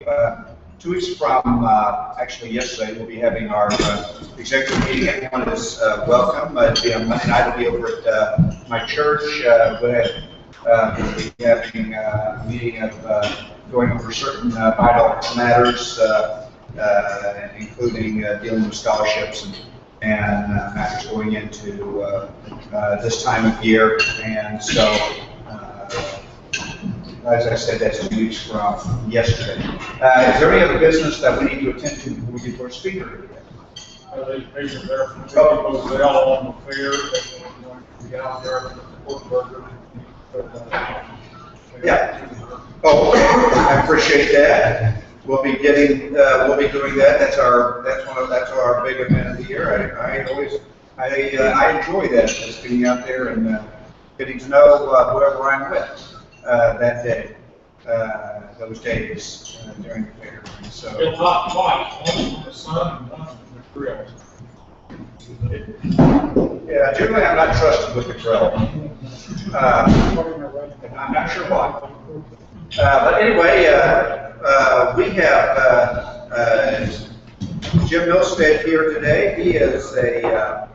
2 weeks from, actually yesterday, we'll be having our executive meeting. Everyone is welcome. It'll be on Monday night. It'll be over at my church. We'll be having a meeting of going over certain vital matters, including dealing with scholarships and matters going into this time of year. And so, as I said, that's 2 weeks from yesterday. Is there any other business that we need to attend to before we get to our speaker? They are there from Roselle on the fair. They get out there and support burger. Yeah. Oh, I appreciate that. We'll be doing that. That's our big event of the year. I enjoy that, just being out there and getting to know whoever I'm with that day, those days during the fair. So it's hot twice, once from the sun and once from the grill. Yeah, generally I'm not trusted with the grill. I'm not sure why. But anyway, we have Jim Milstead here today. He is a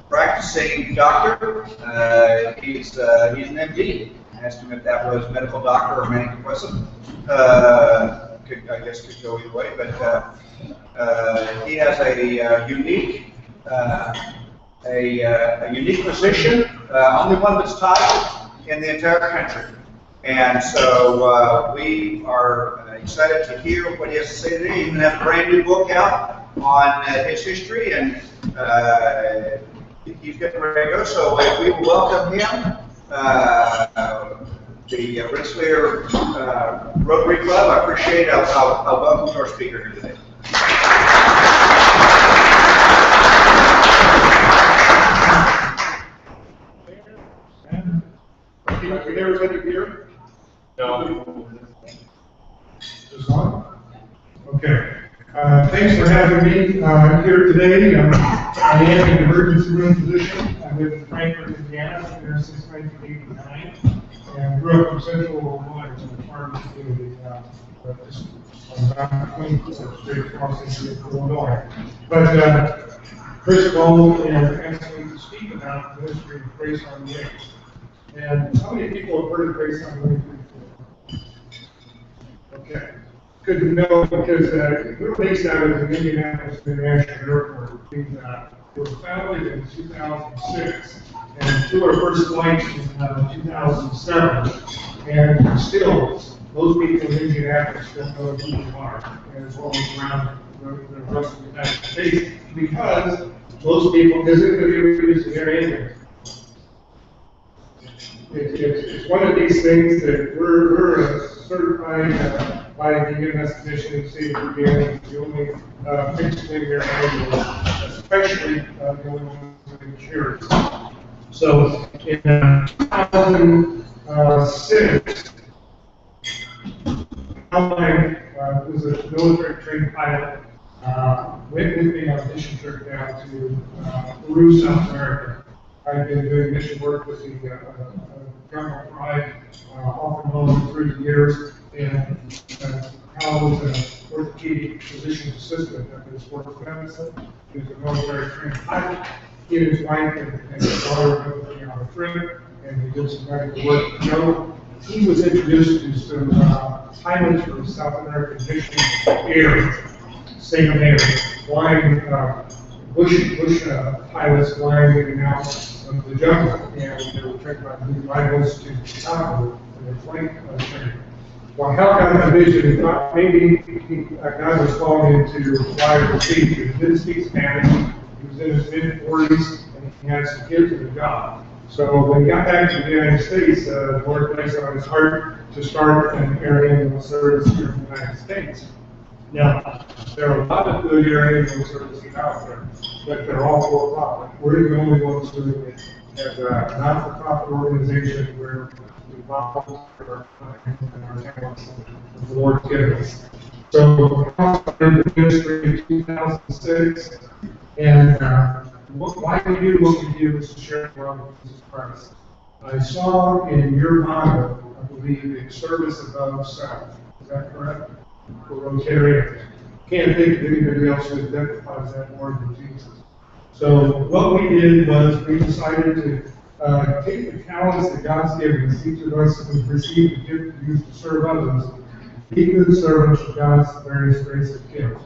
practicing doctor. He's an MD. I asked him if that was medical doctor or manic-depressive. Could go either way, but he has a unique position, only one that's taught in the entire country. And so we are excited to hear what he has to say today. He even has a brand new book out on his history, and he's getting ready to go. So we will welcome him. The Rensselaer Rotary Club. I appreciate it. I'll welcome our speaker here today. Can everybody hear? No. Just on? Okay. Thanks for having me here today. I am an emergency room physician. I live in Frankfort, Indiana. I've been there since 1989. And grew up in Central Illinois in the farming community. Just about 20 straight across Illinois. But first of all, asked me to speak about the history of Grace on the Lake. And how many people have heard of Grace on the Lake before? Okay. Good to know, because we're based out of the Indianapolis International Airport. We were founded in 2006 and flew our first flight in 2007. And still, most people in Indianapolis don't know who we are, as well as around the rest of the United States, because most people visit the areas in their area. It's one of these things that we're certified by the EMS Commission in the state of Indiana. The only fixed thing here, especially going on with insurance. So in 2006, I was a military trained pilot. Went with me on a mission trip down to Peru, South America. I've been doing mission work with the Government Pride off and on through the years, and Hal was an orthopedic physician assistant at this work medicine. He was a military trained pilot. He and his wife and his daughter went with me on a trip, and we did some medical work. Joe, he was introduced to some pilots for the South American mission area, same area, flying bush pilots flying in and out of the jungle, and they were trained by the rivals to Chicago for their flight training. Well, Hal got the vision, he thought maybe a guy was falling into fly overseas. He didn't speak Spanish, he was in his mid-40s, and he had some kids in the job. So when he got back to the United States, the Lord placed it on his heart to start an area in service here in the United States. Now, there are a lot of good areas in services out there, but they're all for-profit. We're the only ones doing it as a not-for-profit organization where we volunteer and our talents that the Lord's given us. So, I started the ministry in 2006, and why we do what we do is to share the love of Jesus Christ. I saw in your motto, I believe, a service above self. Is that correct? for Rotarians. Can't think of anybody else who identifies that more than Jesus. So what we did was we decided to take the talents that God's given us. Each of us has received a gift to use to serve others. Be good servants of God's various grace and gifts.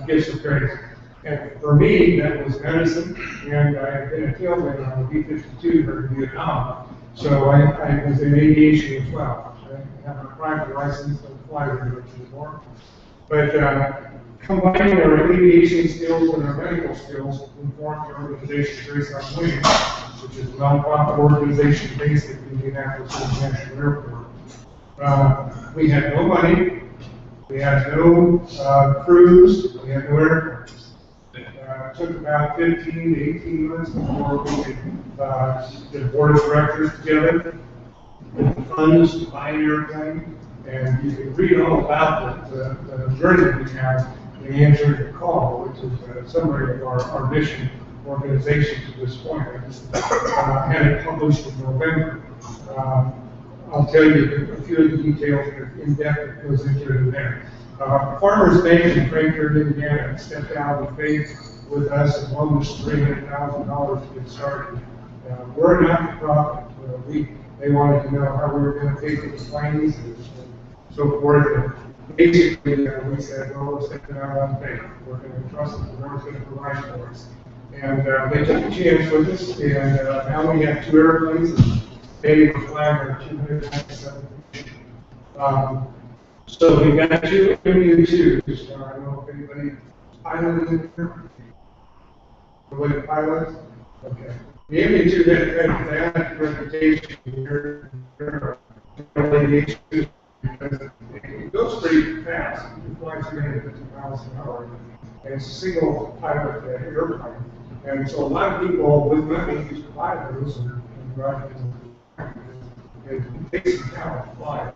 Gifts of grace. And for me, that was medicine, and I had been a tailman on the B-52 during Vietnam. So I was in aviation as well. I have a private license, don't fly very much anymore. But combining our aviation skills and our medical skills, we formed the organization Grace on Wings, which is a nonprofit organization based at Indianapolis International Airport. We had no money, we had no crews, we had no airplanes. It took about 15 to 18 months before we could get the board of directors together, get the funds to buy an airplane, and you can read all about the journey we have in answering the call, which is a summary of our mission organization to this point. I just had it published in November. I'll tell you a few of the details in depth that goes into it in there. Farmers Bank in Frankfort, Indiana stepped out of faith with us and loaned us $300,000 to get started. We're not for profit. They wanted to know how we were going to pay for the planes and so forth. And basically, we said, well, we're stepping out on faith. We're going to trust that the Lord's going to provide for us. And they took a chance with us, and now we have 2 airplanes, and they were flying our 297. So we got 2 MU-2s. I don't know if anybody piloted in here. With the pilots? Okay. The MU-2 had a reputation here because it goes pretty fast. It flies 350 miles an hour. And it's a single pilot airplane. And so a lot of people with money used to buy those and drive them. It takes some talent to fly.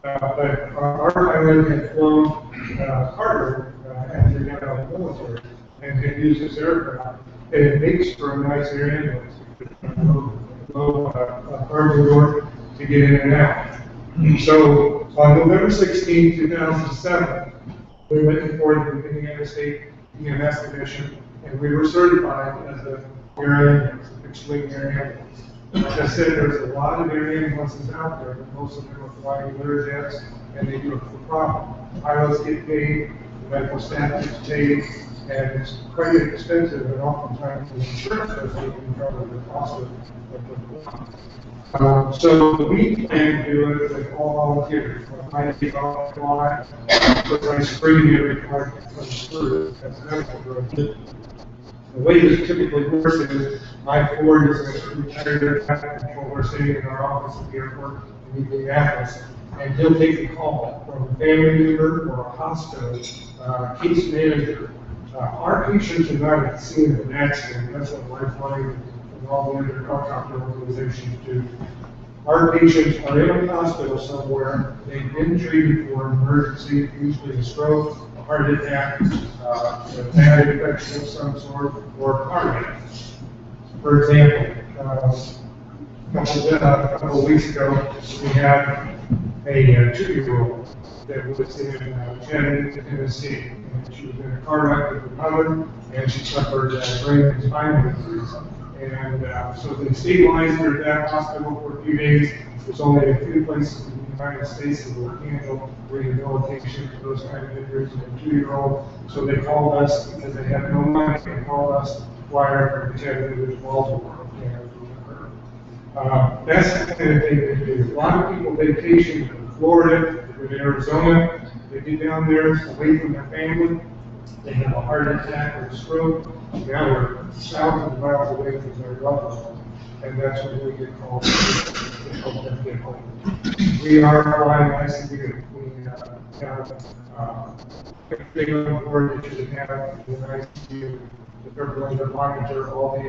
But our pilot had flown cargo after he got out of the military and had used this aircraft. And it makes for a nice air ambulance. Low cargo door to get in and out. So on November 16, 2007, we went before the Indiana State EMS Commission, and we were certified as an air ambulance, a fixed-wing air ambulance. Like I said, there's a lot of air ambulances out there, but most of them are flying Learjets, and they do it for profit. Pilots get paid, the medical staff gets paid, and it's quite expensive, and oftentimes the insurance doesn't even cover the cost of the flight. So we plan to do it with all volunteers. I take off fly, but I spring here required to come through as medical director. The way this typically works is my Ford is a retired air traffic controller sitting in our office at the airport in Indianapolis, and he'll take a call from a family member or a hospital case manager. Our patients are not at the scene of an accident. That's what Lifeline and all the other helicopter organizations do. Our patients are in a hospital somewhere. They've been treated for an emergency, usually a stroke, a heart attack, a bad infection of some sort, or a car wreck. For example, a couple of weeks ago, we had a 2-year-old that was in Chattanooga, Tennessee. And she was in a car wreck with her mother, and she suffered brain and spinal injuries. And so they stabilized her at that hospital for a few days. There's only a few places in the United States that will handle rehabilitation for those kind of injuries in a 2-year-old. So they called us because they had no money. They called us to fly her from Chattanooga to Baltimore. That's the kind of thing they do. A lot of people vacation in Florida, in Arizona. They get down there away from their family. They have a heart attack or a stroke. Now they're thousands of miles away from their loved ones. And that's when we get called to help them get home. We are flying ICU. We have everything on board that you have in ICU. The defibrillator monitor, all the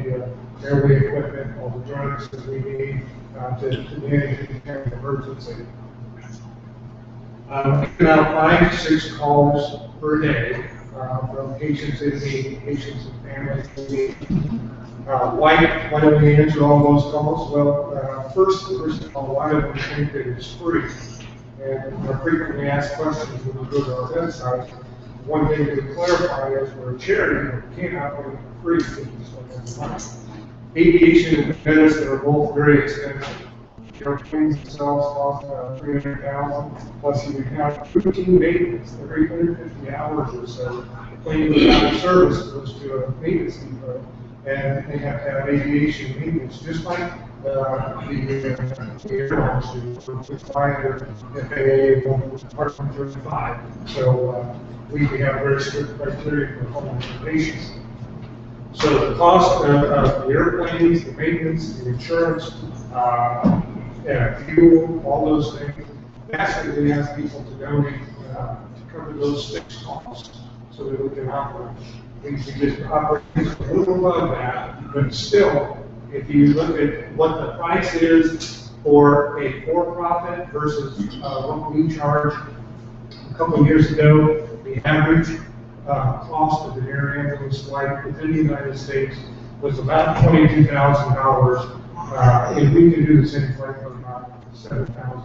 airway equipment, all the drugs that we need to manage any kind of emergency. About 5 to 6 calls per day from patients in need, patients and families in need. Why do we answer all those calls? Well, first of all, a lot of them think that it's free. and are frequently asked questions when we go to our website. One thing to clarify is we're a charity, we can't operate for free, we just don't have the money. Aviation and medicine are both very expensive. Airplanes themselves cost $300,000, plus you have routine maintenance every 150 hours or so. The plane goes out of service, goes to a maintenance depot, and they have to have aviation maintenance, just like the airlines do, which is why they're FAA Part 135. So we have very strict criteria for home occupations. So the cost of the airplanes, the maintenance, the insurance, fuel, all those things, that's what we ask people to donate to cover those fixed costs so that we can operate. We can just operate a little above that, but still, if you look at what the price is for a for-profit versus what we charge a couple of years ago, the average cost of an air ambulance flight within the United States was about $22,000. And we can do the same flight for about $7,000.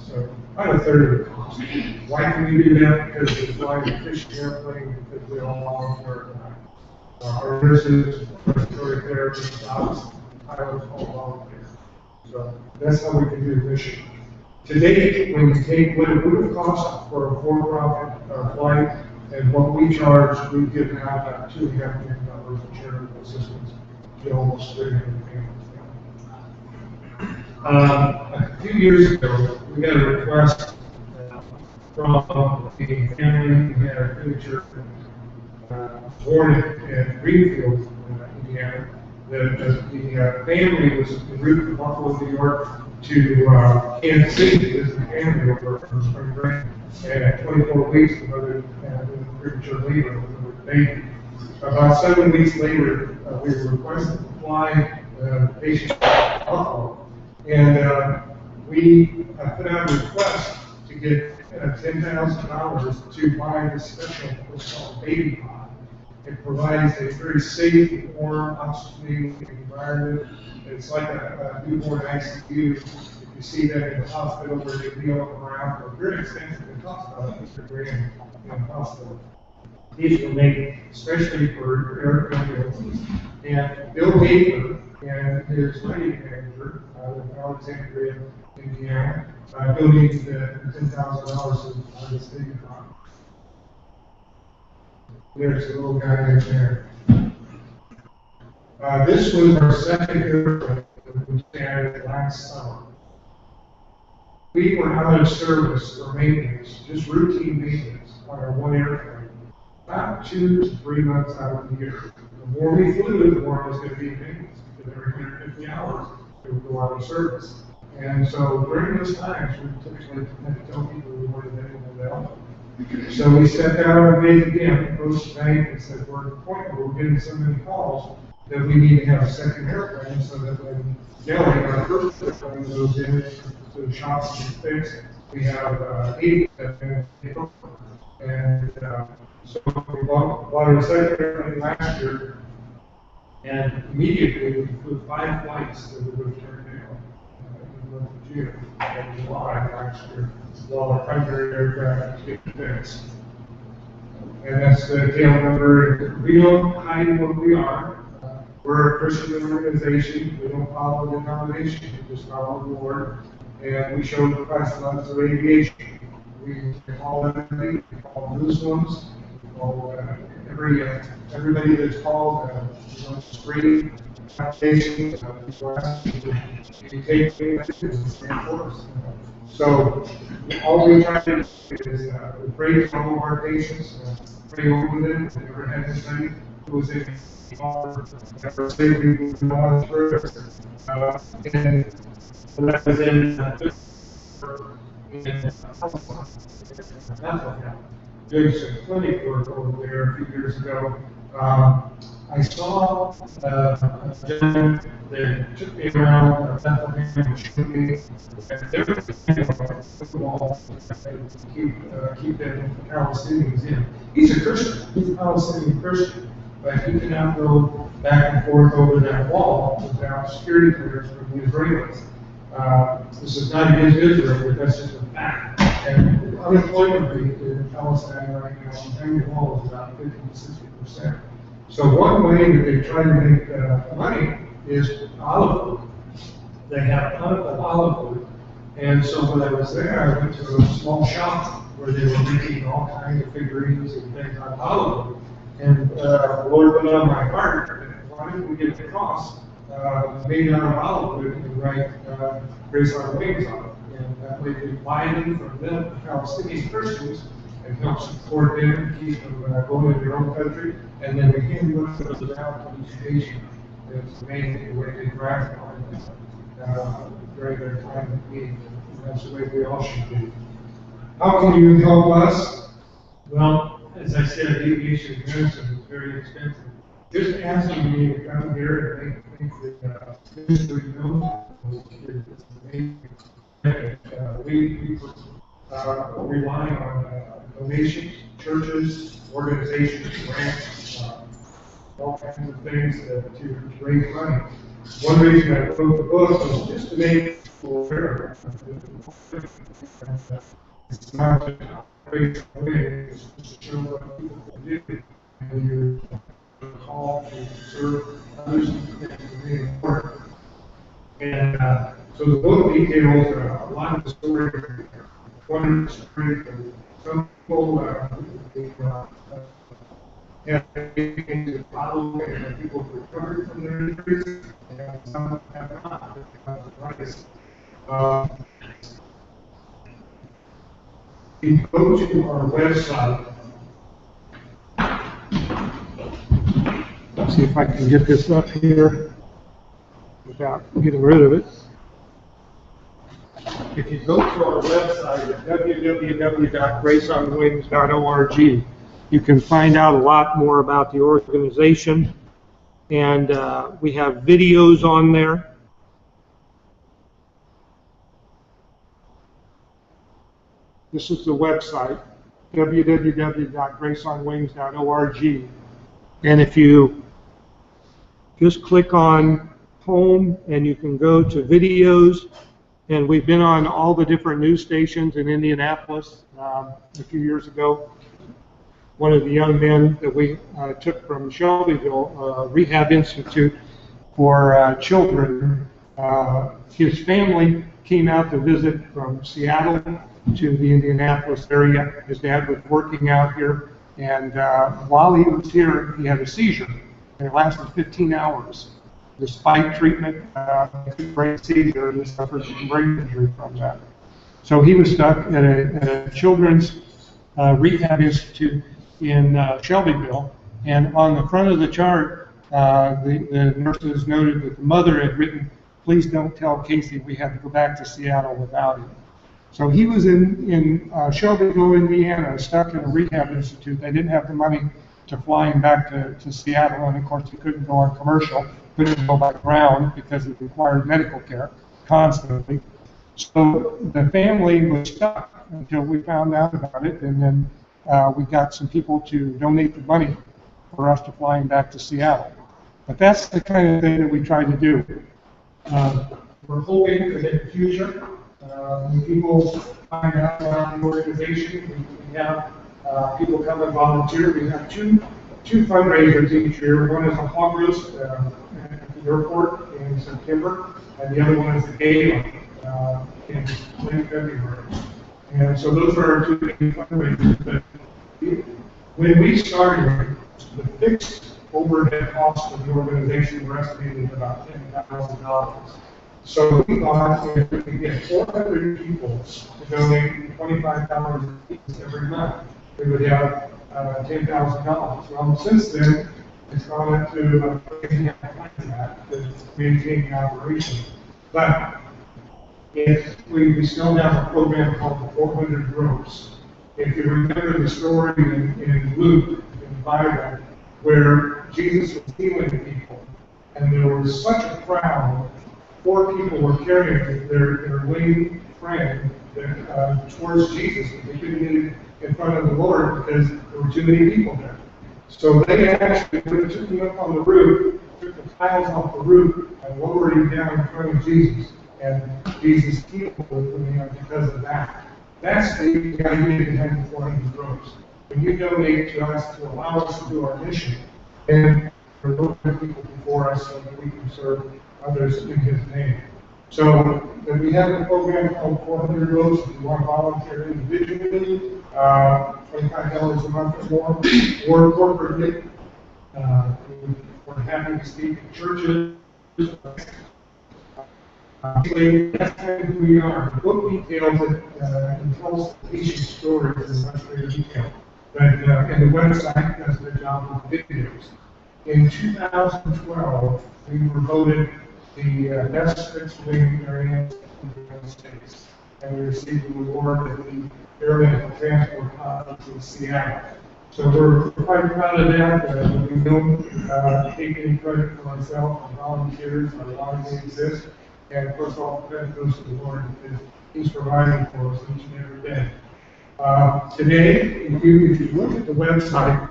So about a third of the cost. Why can we do that? Because we fly an efficient airplane, because we all volunteer. Our nurses, respiratory therapists, pilots, all volunteer. So that's how we can do the mission. Today, when you take what it would have cost for a for-profit flight and what we charge, we've given out about $2.5 million in charitable assistance to almost 300 families. A few years ago, we got a request from a family who had a premature born in Greenfield, Indiana. The family was en route from Buffalo, New York to Kansas City to visit the family over from spring break. And at 24 weeks, the mother had a premature labor with the baby. About 7 weeks later, we were requested to fly the patient to Buffalo. And we put out a request to get $10,000 to buy this special what's called baby pod. It provides a very safe, warm, oxygenated environment. It's like a newborn ICU. If you see that in the hospital where they wheel them around, they're very expensive. It costs about $1 grand in the hospital. These were made especially for air ambulances. And Bill Gaither and his wedding manager in Alexandria, Indiana, donated $10,000 to this baby pod. There's a little guy right there. This was our second airplane that we started last summer. We were out of service for maintenance, just routine maintenance on our one airplane, about 2 to 3 months out of the year. The more we flew, the more it was going to be maintenance, because every 150 hours we would go out of service. And so during those times, we typically had to tell people we wanted anyone to help. So we sat down and made again, approached the bank and said, we're at the point where we're getting so many calls that we need to have a second airplane so that when Gelling, our first airplane, goes in to the shops to be fixed, we have 80 people. And so we bought a second airplane last year, and immediately we flew 5 flights that we would have turned down in the month of June and July last year, while our primary aircraft was getting fixed. And that's the tail number. We don't hide what we are. We're a Christian organization. We don't follow the denomination. We just follow the Lord. And we show the excellence of aviation. We call everybody. We call Muslims. We call everybody that's called free foundation. We take things and stand for us. So all we try to do is we pray for all of our patients, pray over them, and never had anybody who was in never say we know through it. And that was in Bethlehem, doing some clinic work over there a few years ago. I saw a gentleman that took me around Bethlehem and showed me that there was a wall keep the Palestinians in. He's a Christian. He's a Palestinian Christian. But he cannot go back and forth over that wall without security clearance from the Israelis. This is not against Israel, but that's just a fact. And the unemployment rate in Palestine right now, on the wall, is about 50 to 60%. So one way that they try to make money is olive oil. They have plentiful olive oil. And so when I was there, I went to a small shop where they were making all kinds of figurines and things on olive oil. And the Lord put on my heart, why didn't we get the cross made out of olive oil and write Grace on Wings on it? And that way we buy it from them, the Palestinian Christians, and help support them and keep them going in their own country. And then we hand those out to each nation. It's amazing the way they grasp on it during their time of need. That's the way we all should be. How can you help us? Well, as I said, aviation medicine is very expensive. Just asking me to come here and make things that history knows is amazing. We rely on donations, churches, organizations, grants, all kinds of things to raise money. One reason I wrote the book was just to make people aware of it. It's not a great way, it's just to show what people can do. And you're called to serve others, it's really important. And so the book details a lot of the stories. One story of some people and follow and people recovered from their injuries, and some have not because of rights. You go to our website. Let's see if I can get this up here without getting rid of it. If you go to our website at www.graceonwings.org, you can find out a lot more about the organization, and we have videos on there. This is the website, www.graceonwings.org, and if you just click on home and you can go to videos, and we've been on all the different news stations in Indianapolis a few years ago. One of the young men that we took from Shelbyville Rehab Institute for Children, his family came out to visit from Seattle to the Indianapolis area. His dad was working out here, and while he was here, he had a seizure, and it lasted 15 hours. Despite treatment, brain seizure, and suffered some brain injury from that. So he was stuck at a children's rehab institute in Shelbyville, and on the front of the chart, the nurses noted that the mother had written, "Please don't tell Casey we had to go back to Seattle without him." So he was in Shelbyville, Indiana, stuck in a rehab institute. They didn't have the money to fly him back to Seattle, and of course he couldn't go on commercial, couldn't go by ground because it required medical care constantly. So the family was stuck until we found out about it, and then we got some people to donate the money for us to fly him back to Seattle. But that's the kind of thing that we try to do. We're hoping that in the future, when people find out about the organization, we have people come and volunteer. We have two fundraisers each year. One is a hog roast at the airport in September, and the other one is the game in February. And so those are our two big fundraisers. But when we started, the fixed overhead cost of the organization were estimated at about $10,000. So we thought if we could get 400 people to donate $25 every month, we would have $10,000. Well, since then, it's gone up to about $3.5 to maintain the operation. But if we still have a program called the 400 Ropes. If you remember the story in Luke, in the Bible, where Jesus was healing people, and there was such a crowd, 4 people were carrying their lame friend towards Jesus, but they couldn't get in front of the Lord because there were too many people there. So they actually took him up on the roof, took the tiles off the roof, and lowered him down in front of Jesus. and Jesus people with me because of that. That's the idea behind Flying the Ropes. When you donate to us to allow us to do our mission, and there are people before us so that we can serve others in His name. So then we have a program called 400 Ropes. If you want to volunteer individually, $25 a month or more, or corporately. We're happy to speak in churches. That's kind of who we are. The book details it and tells the patient stories in much greater detail. But and the website does a good job with videos. In 2012, we were voted the best veterinarians in the United States, and we received an award at the Airline Transport Conference in Seattle. So we're quite proud of that. We don't take any credit for ourselves or volunteers or why they exist. And of course, all credit goes to the Lord because He's providing for us each and every day. Today, if you look at the website,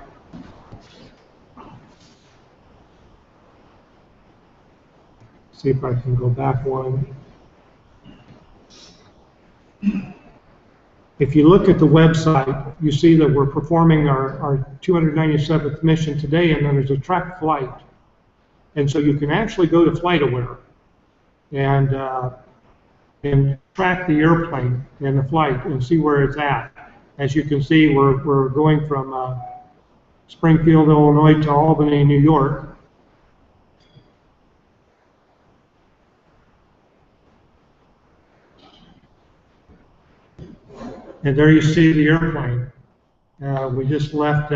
see if I can go back one. If you look at the website, you see that we're performing our 297th mission today, and then there's a track flight. And so you can actually go to FlightAware and track the airplane and the flight and see where it's at. As you can see, we're going from Springfield, Illinois to Albany, New York. And there you see the airplane. We just left,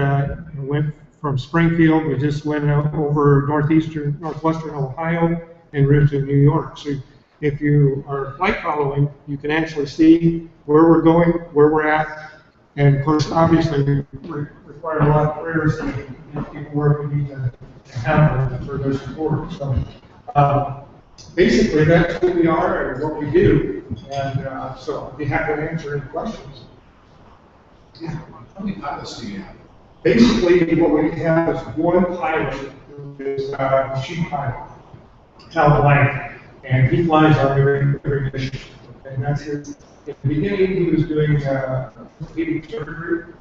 went from Springfield. We just went over northwestern Ohio en route to New York. So if you are flight following, you can actually see where we're going, where we're at, and of course, obviously, we require a lot of prayers to get people where we need to have them for their support. So basically, that's who we are and what we do. And so I'd be happy to answer any questions. Yeah. How many pilots do you have? Basically, what we have is one pilot who is a chief pilot, Tal Blank, and he flies on every mission. And that's his. In the beginning, he was doing orthopedic surgery.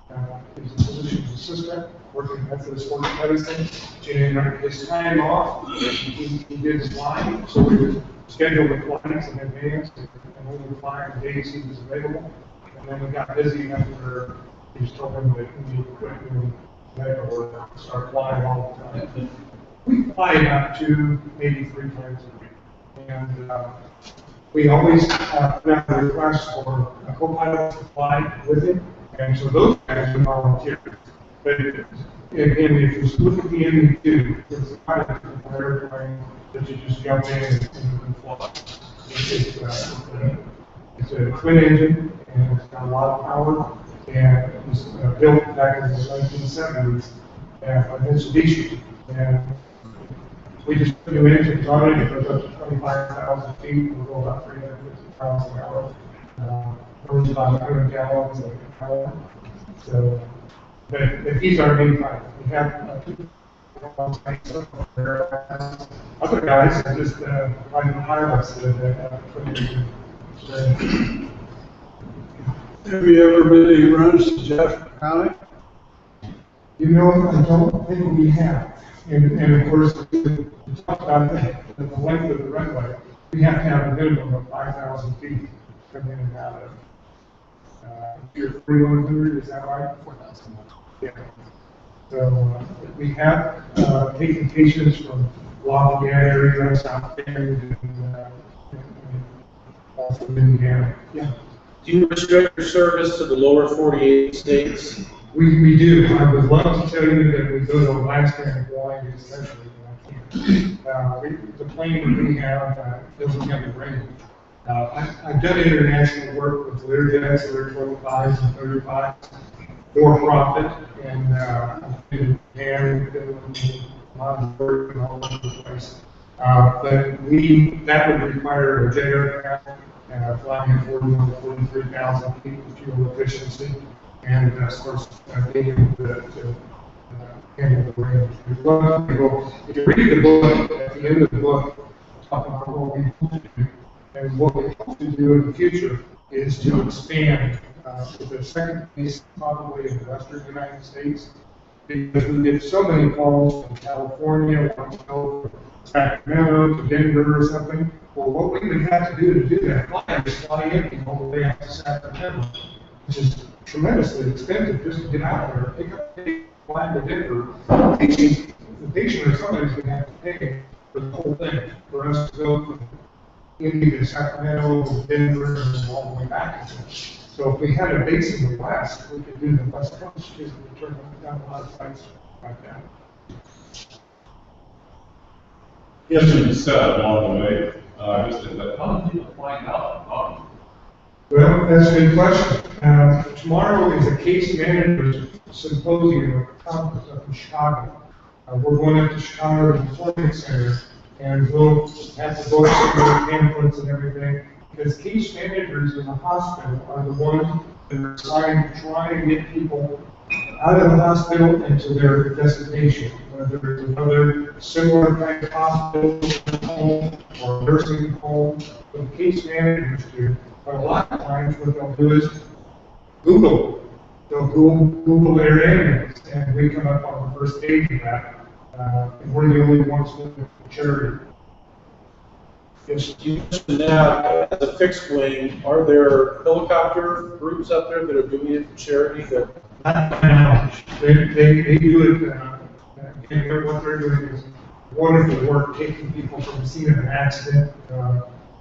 He was a physician's assistant, working at Methodist Sports Medicine. And his time off, he did flying, so we would schedule the flights in advance, and only fly the days he was available. And then we got busy after he was told him that we need to quit doing medical work and start flying all the time. We fly about 2, maybe 3 times a week. And we always put out a request for a co-pilot to fly with him, and so those guys are volunteers. But again, if you look at the ME2, it's a pilot of an airplane that you just jump in and fly. It's a twin engine, and it's got a lot of power, and it was built back in the 1970s by Mitsubishi. And we just put new engines on it. It goes up to 25,000 feet. We'll go about 350 miles an hour. Burns about 100 gallons of power. So, but he's our main pilot. We have two other guys are just private pilots that put in. Have you ever made any runs to Jasper County? You know, I don't think we have. And of course, to talk about the length of the runway, we have to have a minimum of 5,000 feet coming in and out of. Your 3,100, is that right? 4,000. Yeah. So we have taken patients from Lafayette area, South Bend, and also Indiana. Yeah. Do you restrict your service to the lower 48 states? We do. I would love to tell you that we go to Alaska and Hawaii especially, but I can't. The plane that we have doesn't have the range. I've done international work with Learjets, Lear 25s and 35s, for profit, and I've been in Japan, Finland, Montana, and all over the place. But that would require a jet aircraft, flying at 43,000 feet with fuel efficiency. And of course, being able to handle the range. If you read the book, at the end of the book, talk about what we do, And what we hope to do in the future is to expand to the second place probably in the western United States. Because we get so many calls from California, want to go from Sacramento to Denver or something. Well, what we would have to do that fly is fly in all the way out to Sacramento, which is tremendously expensive just to get out there, pick up a fly to Denver. The patient or somebody's going to have to pay for the whole thing for us to go from Indy to Sacramento, Denver, and all the way back. So if we had a base in the west, we could do the west coast, just turn down a lot of flights like that. Question is along the way, just that, how do people find out? Well, that's a good question. Tomorrow is a case manager's symposium at the conference up in Chicago. We're going up to Chicago to the Florida Center, and we'll have to go through the pamphlets and everything, because case managers in the hospital are the ones that are trying to get people out of the hospital and to their destination, whether it's another similar kind of hospital, home, or nursing home. What the case managers do, but a lot of times what they'll do is Google. They'll Google their ambulance, and we come up on the first page of that. And we're the only ones looking for charity. Yes, you mentioned now, as a fixed wing, are there helicopter groups out there that are doing it for charity that? They do it, and what they're doing is wonderful work, taking people from the scene of an accident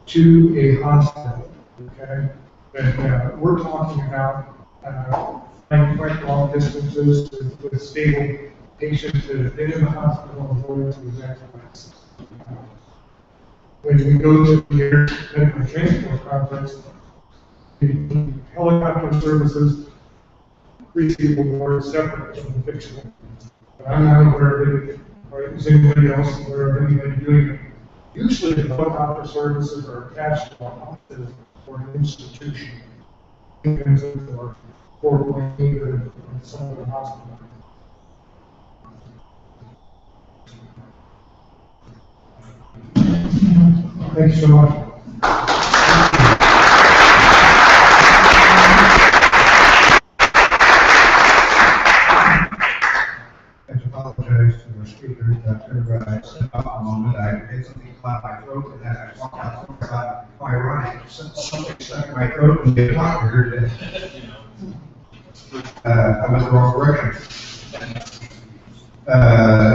to a hospital, okay? And we're talking about quite long distances with stable patients that have been in the hospital and going through accidents. When we go to the Air Medical Transport Conference, the helicopter services receive awards separate from the fixed wing. But I'm not aware of it, or is anybody else aware of anybody doing it? Usually the helicopter services are attached to a hospital or an institution. Or Fort Wayne or some of the hospital. Thank you so much. I apologize to the speaker that I stepped up a moment. I had something caught my throat, and then I walked out and thought, oh, ironic, something stuck in my throat and get doctor. I went the wrong direction.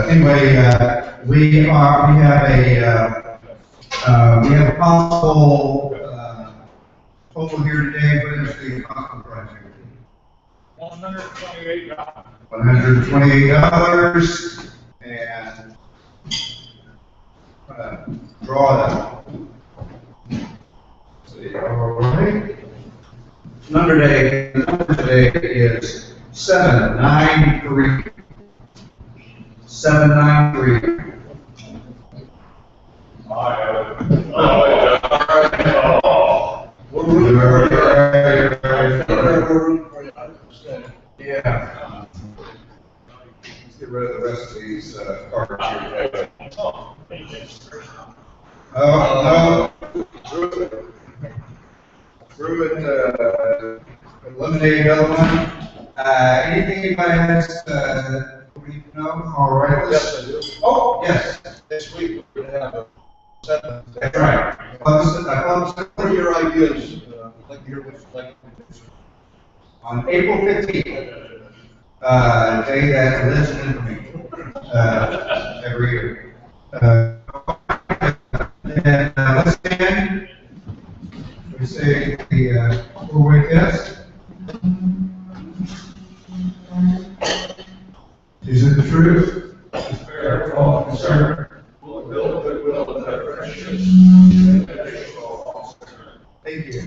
Anyway, we have a possible total here today. What is the possible price here? $128. $128 and draw that. See, all right. Number today is 793. 793. Yeah. Let's get rid of the rest of these cards here. Oh, no. Through it, eliminate element. Anything anybody has, we need to know? All right. Yes, I do. Oh, yes. Next week, we're gonna have a session. That's right. What are your ideas? I'd like to hear what you'd like to do. On April 15th, day that lives in infamy, every year. And let's stand. We say the four-way test. Is it the truth? Fair, false, concern. Thank you.